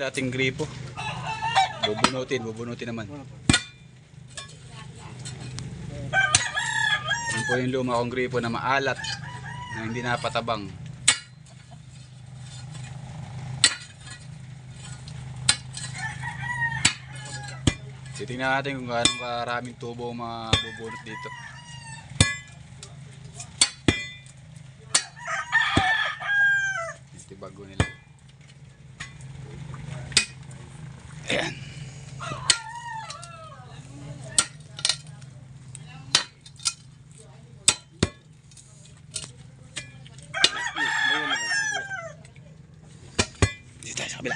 Dating gripo. Bubunutin naman. Yan po yung luma kong gripo na maalat, na hindi napatabang. Titingnan natin kung gaano karaming tubo mabubunot dito. Ito bago nila. Ayan. Dito tayo sa kabila.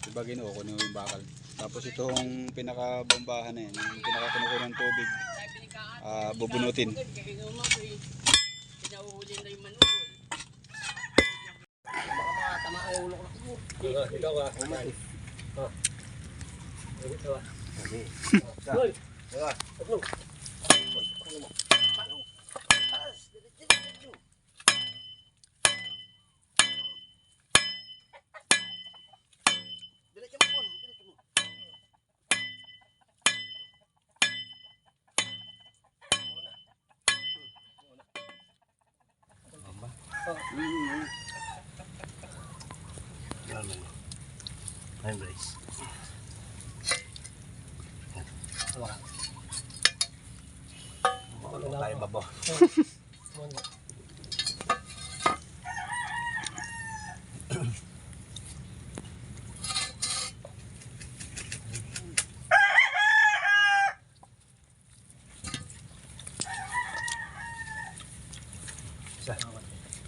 Diba ginuo ko yung bakal. Tapos itong pinakabombahan na yan, yung pinakakunukuha ng tubig, bubunutin. Ikaw ah. Embrace. Wala tayo babo.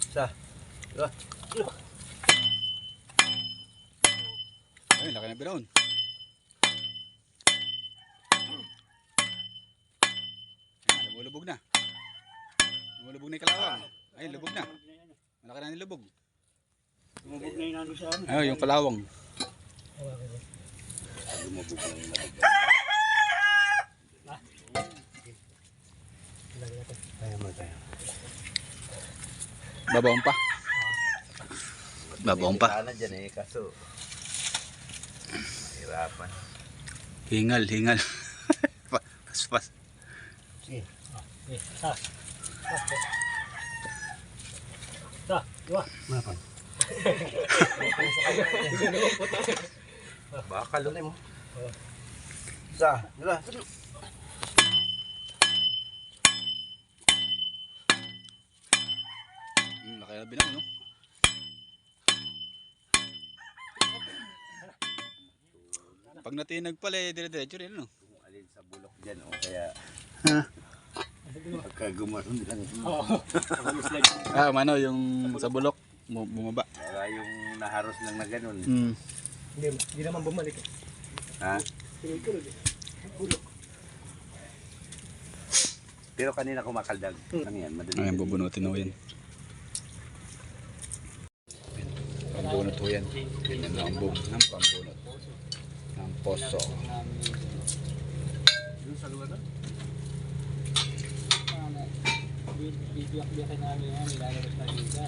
Sa. Ay, laki na binaon. Ayan, lumulubog na. Lumulubog na yung kalawang. Ay, lubog na. Malaki na nilubog. Lumubog na yung nando sa amin. Ay, yung kalawang. Lumubog na yung labog. Tayo. Babaong pa. Babaong pa. Sana dyan eh, kaso mahirapan. Hingal. Pas. Sige. Sa. Diba? Mapan. Baka lunay mo. Sa. Diba? Laki na binaon, no? Pag natinag pala, dire-diretso rin, no? Kung alin sa bulok dyan o kaya pagka gumaron lang. Mano, yung sa bulok, bumaba. Kaya yung naharos lang na ganun. Hindi naman bumalik. Ha? Tulog eh. Bulok. Pero kanina kumakaldag. Ano yan? Madali. Ayan, bubunutin mo yan. Pambunot po yan. Yan ang lambog ng pambunot. Ng poso. Doon sa lugar doon? Bibiyak-biyakin namin yan. Nilalabas na dito.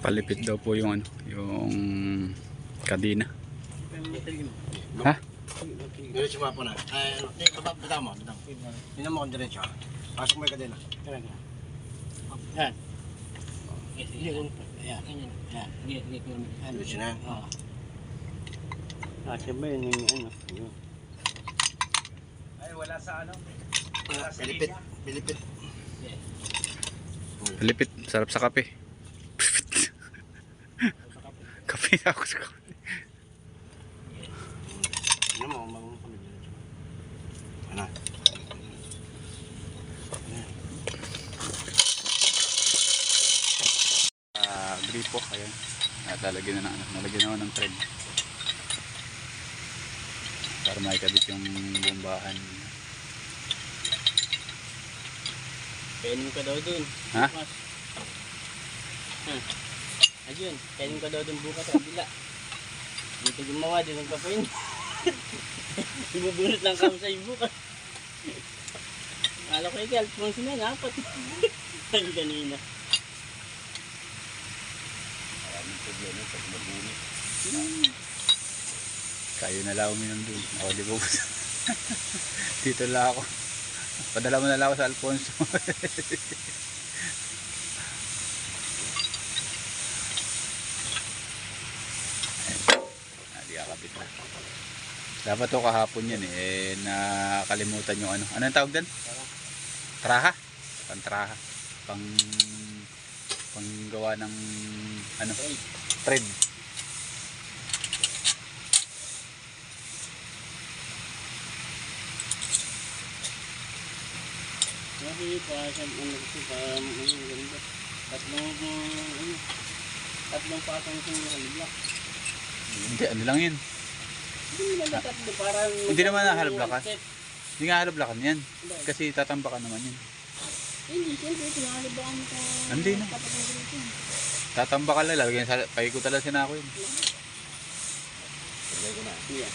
Palipit daw po yung ano, yung kadena. Ha? Diretso pa po na. Bata mo. Tingnan mo kung diretso. Pasok mo yung kadena. Yan. Yan. Diretso na. Kasi ba yun yung ano? Ay, wala sa ano? Wala sa linya. Pilipit. Lipit, sarap sa kape. Kape ako sa kape. Yan mo, marunong kami. Ano? Gripo, ayan. Nalagyan na nalagyan na ng thread. Para maikabit yung bombahan. Kainim ka daw dun. Ha? Bukas. Ayun, kainim ka daw dun bukas sa kabila. Dito gumawa, dito nagpapain. Ibubunot lang kami sa bukas. Akala ko yung Alphonse na, dapat. Sabi kanina. Maraming problema pag mabunit. Kayo na lang uminom dun. Ako di ba? Dito lang ako. Padala mo na lang ako sa Alfonso. Di akapit na. Dapat to kahapon yan eh. Nakalimutan yung ano. Ano yung tawag din? Traha. Pantraha. Panggawa ng ano? Thread. Kasi ganda. Tatlong pasang yung halibla. Hindi, ano lang yun. Hindi naman tatlo, parang... Hindi naman nahalablakan. Hindi nga halablakan yan. Kasi tatambakan naman yun. Hindi, siyempre, pinahalibakan ka. Hindi na. Tatambakan lang. Lalagyan sa paikutan lang sinako yun. Sabay ko na. Yeah.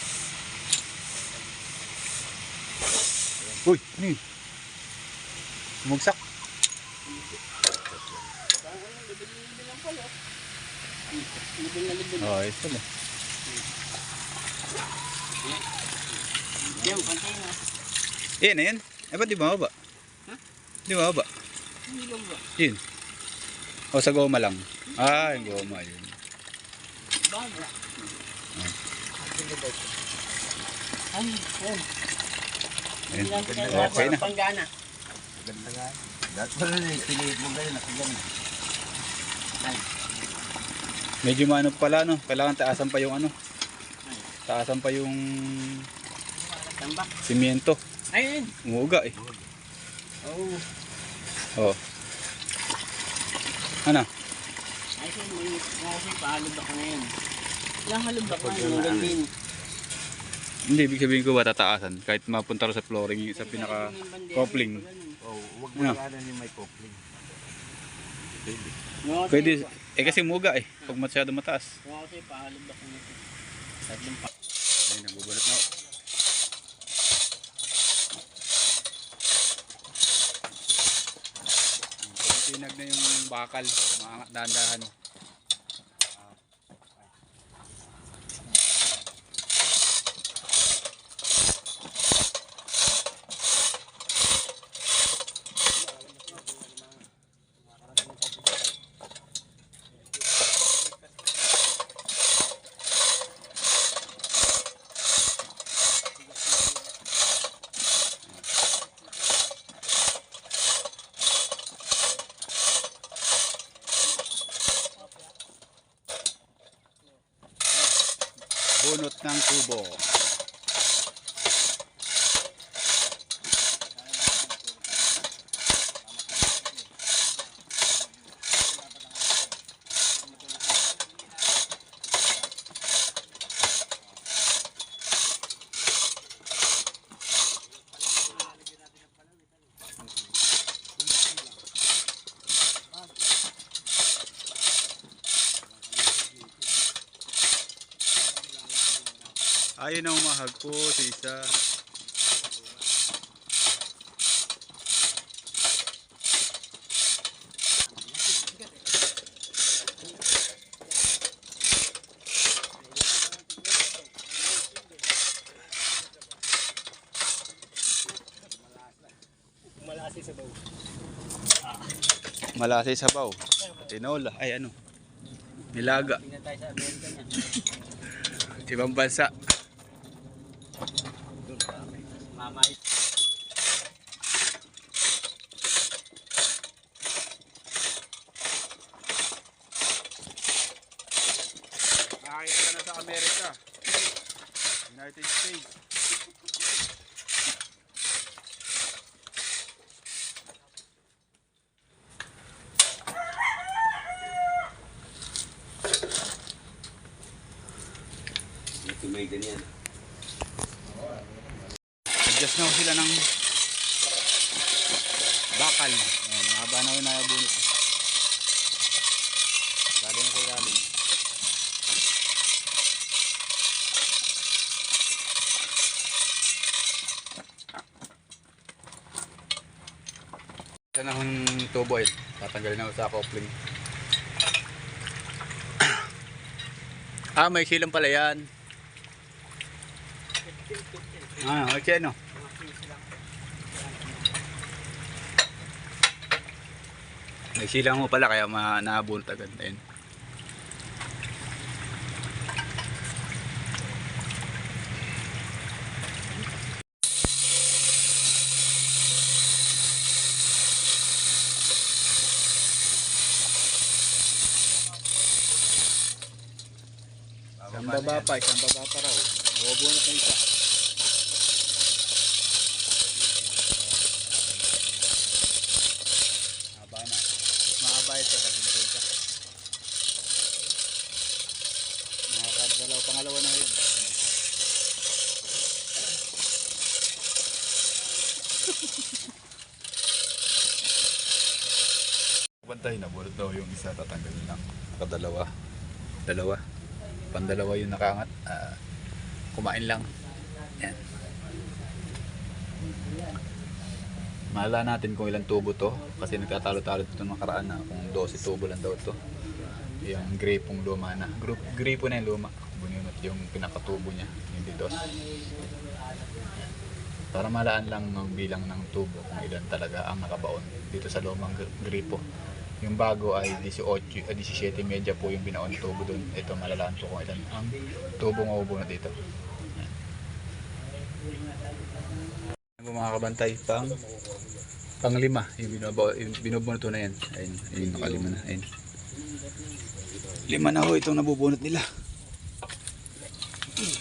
Uy, ano yun? Bumagsak. Libil lang pala. Libil na libil. Oo, ito lang. Yan, pantay na. Eh, na yan. Eh, ba't di mababa? Ha? Di mababa. Hindi lang ba? Yun. O, sa goma lang. Ah, yung goma yun. Baga. Ay, ayun. Ayun. Okay Okay na. Panggana. Ganda nga. Dapat pala na piliit mo ganyan. Nakaganda. Medyo maano pala, no? Kailangan taasan pa yung ano. Taasan pa yung Tambak. simyento. Ayun. Umuuga eh. Oh. Oo. Ano? Ay, kasi pahalog ako ngayon. Ilang halog ako ngayon. Hanggang din. Hindi, ibig sabihin ko ba tataasan? Kahit mapunta rin sa flooring, sa pinaka coupling. Oh, huwag mo Ano? nakanan yung may coupling. Pwede, eh kasi umuuga eh. Pag masyado mataas. Kasi pahalog ako ngayon. Tatlong pa. Ayun, nagbubulat na ako. Tinag na yung bakal, maangat dahan-dahan. Bunot ng tubo. Ayun ang umahagpo sa isa. Malasi sa baw. Malasay sabaw. Tinola. Ay ano. Nilaga. Tingnan tayo sa Amerika niya. Ibang bansa. Mama. makakita ka na sa Amerika. United States. Ito may ganyan. Adjust na ho sila ng bakal. Ayan, mahaba na ho na bunot. Galing na sa ilalim. Ito na hong tubo eh. Tatanggalin na ho sa coupling. May silang pala yan. Okay, no? May silang mo pala kaya nabunot agad. Ayun. Isang baba pa raw. Mabubunot na isa. Haba na. Mahaba ito kasi nito. Nakakadalaw, pangalawa na yun. Bantay na, bulot daw yung isa, tatanggalin lang. Nakadalawa. Pandalawa yung nakaangat. Kumain lang. Yan. Mahala natin kung ilang tubo to kasi nagtatalo-talo dito ng nakaraan na kung 12 tubo lang daw to. Yung grapong luma na. Grapo na yung luma. Bununot yung pinakatubo niya. Hindi dos. Para malaan lang ang bilang ng tubo kung ilan talaga ang nakabaon dito sa lumang grapo. Yung bago ay 17 media po yung binaon tubo doon. Ito malalaan po kung ilan ang tubo maubo na dito. Yan. Mga kabantay, pang lima yung binubunot na yan. Ayun, yung nakalima na. Ayun. Lima na ho itong nabubunot nila.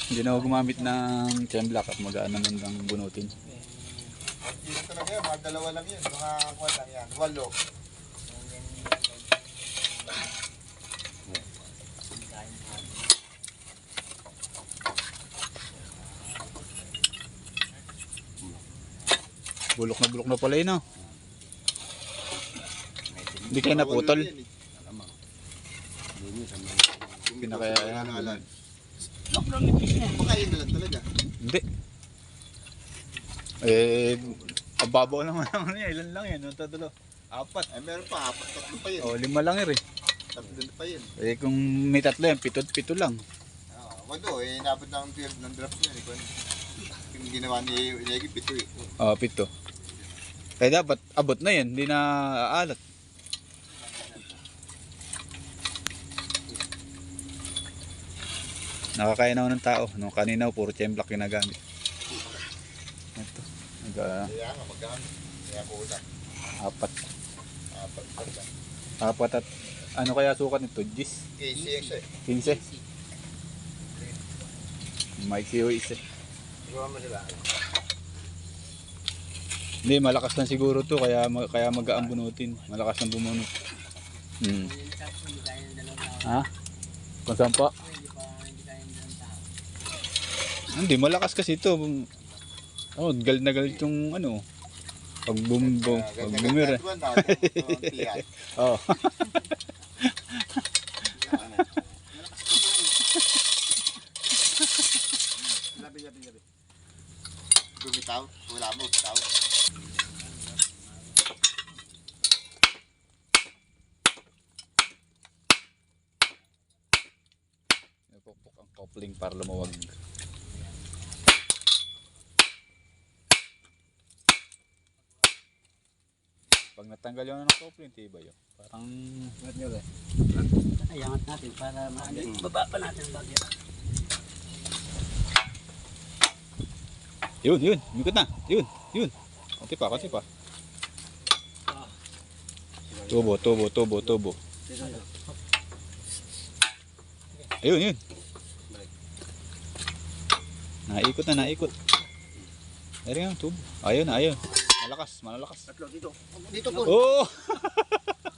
Hindi na ho gumamit ng chemblock at magaan naman ng bunutin. Dito talaga yan, mga dalawa lang yun, mga kuwan lang yan, 8. Bulok na pala yun, no? Hindi kayo naputol. Pinakaya yan. Baka yun na lang talaga. Hindi. Ang babaw naman ang niya. Ilan lang yan? Ano tatlo? 4. Meron pa, 3 pa yun. 5 lang yun eh. 3 pa yun. Kung may 3 yan, 7 lang. Walo, inabot ng 12 ng draft niya. Yung ginawa ni Negi, 7 eh. 7. Kaya dapat abot na yan. Hindi na aalat. Nakakaya na ng tao. Nung kanina puro chemblock ginagamit. Ito. Kaya nga, magkano. Kaya kulang. 4 at ano kaya sukat nito? 10? KCX eh. 15? May COIS eh. Siguro mo sila. Hindi, malakas lang siguro to kaya magaan bunutin. Malakas lang bumunot. Ha? Kung saan pa? Hindi, malakas kasi ito. Galit na galit yung ano. Pag bumira. Oo. Labi. Bumitaw, wala mo, bitaw. Napukpok ang coupling para lumawag. Pag natanggal yung ng coupling, tibay yun. Parang... Ayangat natin para baba pa natin ang bagyo. Yun. Mikot na. Yun. Kasi pa. Tubo. Ayun. Naikot na, naikot. Ayun nga, tubo. Ayun, ayun. Malakas, malalakas. Tatlo, dito. Dito po. Oh!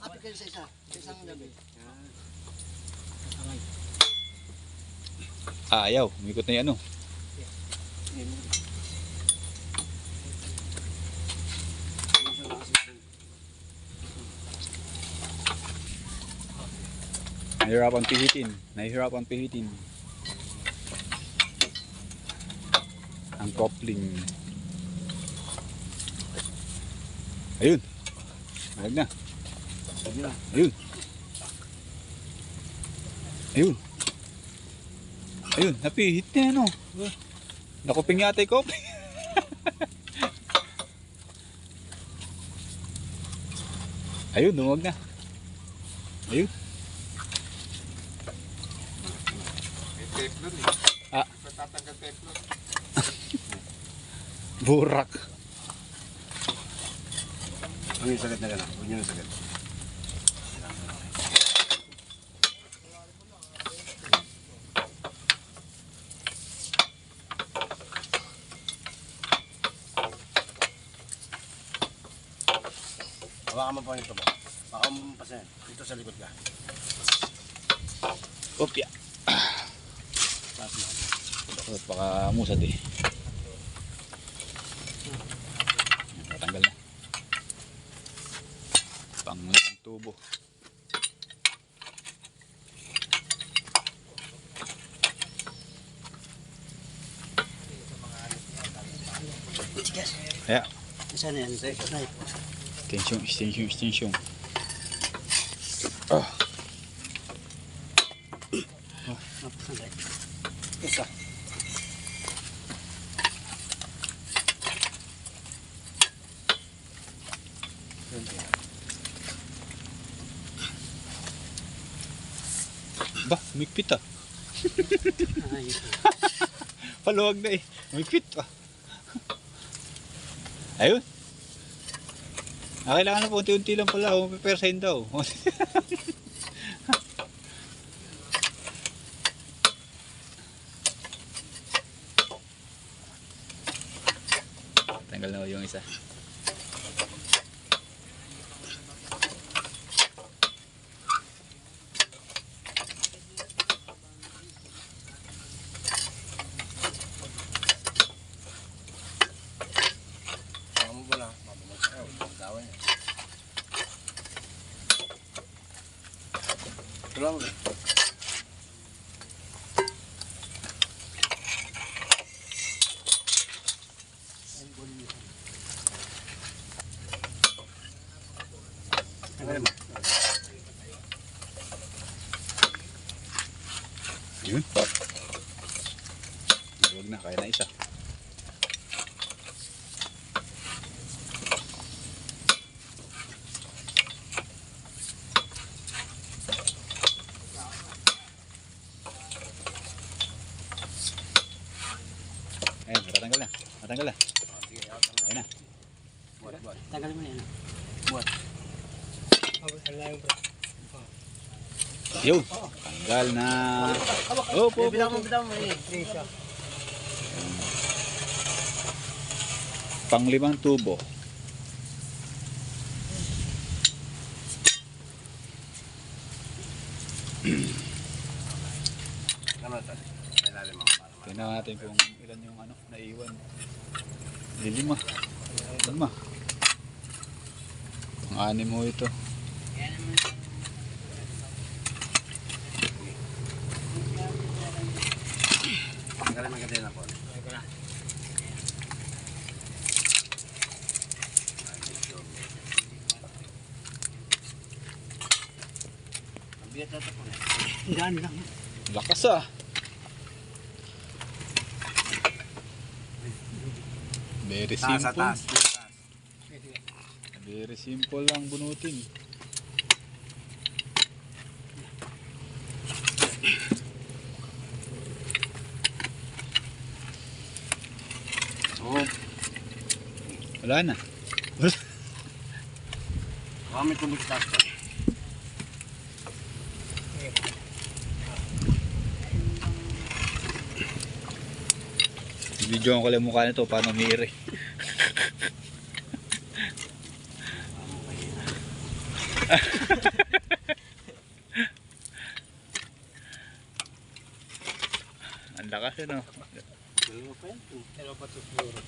Kapit kayo sa isa. Sa isang gabi. Ayaw, umikot na yan, ano. Nahihirapan pihitin. Nahihirapan pihitin. Ang coupling. Ayun. Malag na. Ayun. Ayun. Ayun, napihit na ano. Nakuping yata yung kopling. Ayun, lumawag na. Ayun. May teflon eh. Ah. Patatanggal teflon. Burak. Huwag niyo sagad na gano'n. Huwag niyo na sagad. Hawakan mo po yung tubo. Baka mo pasin. Dito sa likod ka. Kopya. Taas mo. Oh, baka musad eh. Natanggal na. Pangulang tubo. Kaya, Isa na yan. extension, extension, extension. Ah. Isa. Ba, umikpit ah. Paluwag na eh. Umikpit ah. Ayun. Kailangan na po unti-unti lang pala. Umipersahin daw. Tanggal na yung isa. Baka mo pala. Mabumag ka. Huwag gawin niya. Tulang mo. Tanggalin mo. Yun. Huwag na, kaya na isa. Ayun, matatanggal na. Matanggal na. Sige, Ayun na. buat. Tagal mo na yan. Yun. Tanggal na. Opo, opo, Bilang opo. mo, bilang mo eh. Panglimang tubo. Ano ito? Kailalim mo. Tingnan natin kung ilan yung ano, naiwan. Lima. Lima. Ang anim mo ito. Tanggalin mo yung kadena po. Ang bigat na ito po. Gaan lang. Lakas ah. Very Taas sa simple. taas. Very simple lang bunutin. Oo. Wala na. Baka may tubig sa taas pa. Video ko lang mukha nito, paano umiiri. Ang lakas yun, oh. Pero pa siguro.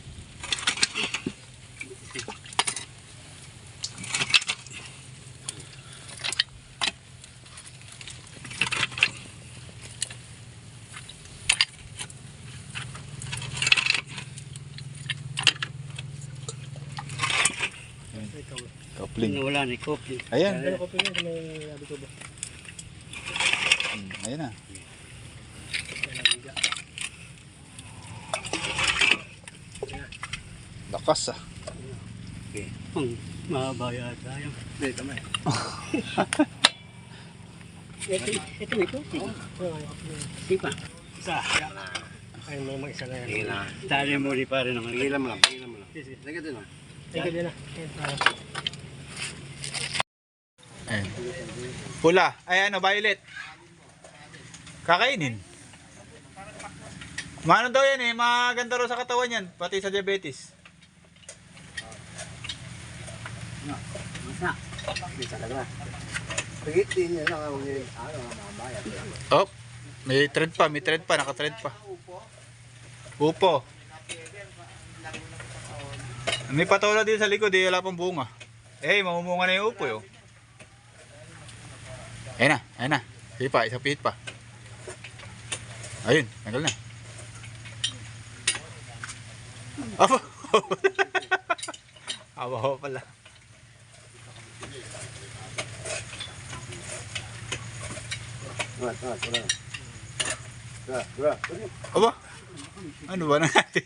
Coupling. Wala ni coupling. Ayan. Ayan. Ayan na. Lakas ah. Mahaba yata yung. Hindi, tama eh. Ito may coupling. Sipa. Isa. Ay, may isa na yan. Tingin na. Tali mo rin pa rin naman. Pigilan mo lang, pigilan mo lang. Lagyan din ah. Tingnan din na. Ayan. Pula. Ay ano, violet. Kakainin. Maano daw yan eh, maganda raw sa katawan yan, pati sa diabetes. Masa. Hindi talaga. Pigit din yan lang ang mamabayad. Oh, may thread pa, naka-thread pa. Upo. May patola din sa likod, wala pang bunga. Mamumunga na yung upo yun. Ayun na. Sige pa, isang pihit pa. Ayun, tanggal na. Aba! Aba pala. Aba! Ano ba na natin?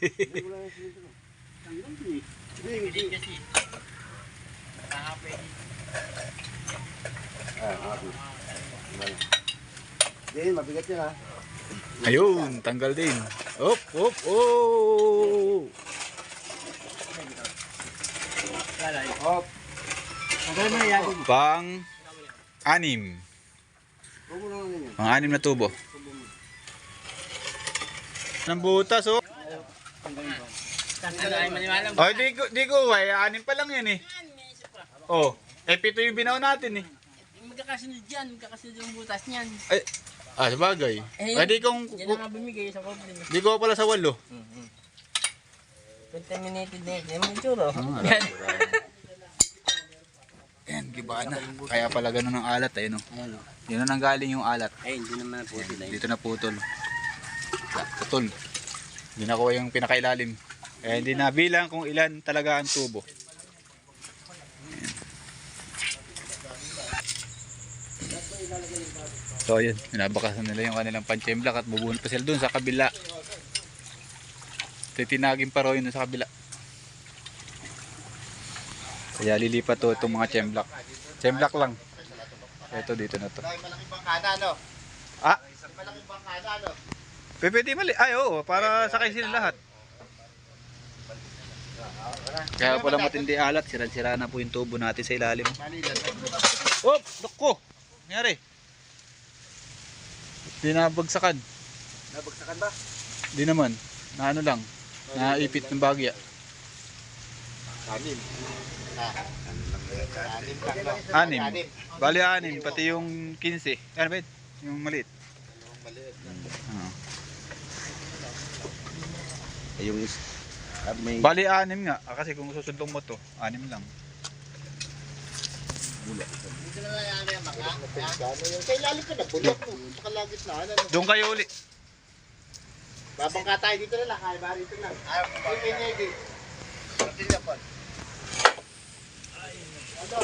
Hindi kasi. Hindi, mabigat yan ha. Ayun, tanggal din. Op! Oh! Hop. Tagal mo na yan. Pang-anim. Huwag mo naman yan. Pang-anim na tubo. Ng butas, oh. Ay, maniwala mo. Oh, di ko, anim pa lang yan eh. Oh, pito yung binaw natin eh. Magkakasunod dyan. Magkakasunod yung butas niyan. Ay, sabagay. Di kong, Yan ang nga bumigay sa coupling. di ko pala sa 8. Contaminated na yun. Yan mo yung tsuro. Yan, giba na. Kaya pala ganun ang alat eh, no? Ayan o. Yun na nanggaling yung alat. Ay, hindi naman po sila. Dito na putol. Putol. Hindi nakuha yung pinakailalim. Hindi nabilang kung ilan talaga ang tubo. So yun, binabakasan nila yung kanilang panchemblak at bubunot pa sila dun sa kabila. Titinagin pa raw yun sa kabila. Kaya lilipat to itong mga chemblak. Chemblak lang. Ito dito na to. Malaking bangkada, no? Ah, Malaking bangkada, no? pwede mali. Ay oo, para sakay sila lahat. Kaya pala matindi alat, sira-sira na po yung tubo natin sa ilalim. Oh, loko. Nangyari. Di nabagsakan. Nabagsakan ba? Di naman. Na ano lang. Naipit ng bagya. Anim. Anim lang, no? Anim. Bali 6, pati yung 15. Ano ba yun? Yung maliit. Yung maliit. Yung may Bali 6 nga. Kasi kung susundong mo to, 6 lang. Dito na lang yan, mga. Sa ilalim ka na, bulok mo. Sa kalagit na, ano? Doon kayo uli. Babangka tayo dito na lang, kaya ba rito lang. Ay, may negi. Pati na pa. Ano?